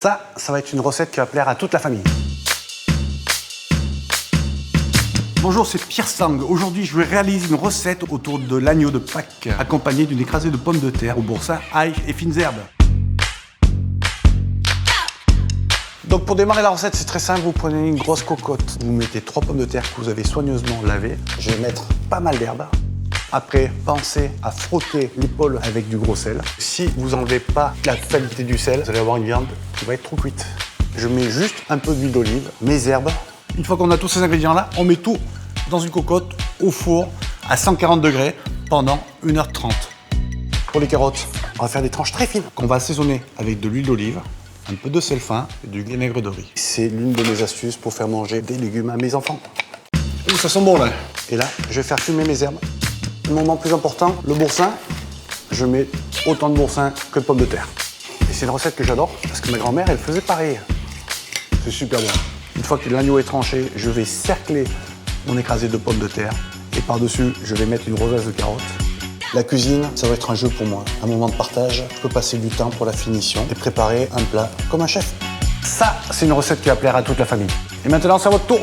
Ça va être une recette qui va plaire à toute la famille. Bonjour, c'est Pierre Sang. Aujourd'hui, je vais réaliser une recette autour de l'agneau de Pâques, accompagné d'une écrasée de pommes de terre au boursin, ail et fines herbes. Donc pour démarrer la recette, c'est très simple, vous prenez une grosse cocotte, vous mettez 3 pommes de terre que vous avez soigneusement lavées. Je vais mettre pas mal d'herbes. Après, pensez à frotter l'épaule avec du gros sel. Si vous n'enlevez pas la totalité du sel, vous allez avoir une viande qui va être trop cuite. Je mets juste un peu d'huile d'olive, mes herbes. Une fois qu'on a tous ces ingrédients-là, on met tout dans une cocotte au four à 140 degrés pendant 1h30. Pour les carottes, on va faire des tranches très fines qu'on va assaisonner avec de l'huile d'olive, un peu de sel fin et du vinaigre de riz. C'est l'une de mes astuces pour faire manger des légumes à mes enfants. Ouh, ça sent bon là. Et là, je vais faire fumer mes herbes. Le moment plus important, le boursin. Je mets autant de boursin que de pommes de terre. Et c'est une recette que j'adore parce que ma grand-mère, elle faisait pareil. C'est super bon. Une fois que l'agneau est tranché, je vais cercler mon écrasé de pommes de terre. Et par-dessus, je vais mettre une rosace de carottes. La cuisine, ça va être un jeu pour moi. Un moment de partage, je peux passer du temps pour la finition et préparer un plat comme un chef. Ça, c'est une recette qui va plaire à toute la famille. Et maintenant, c'est à votre tour.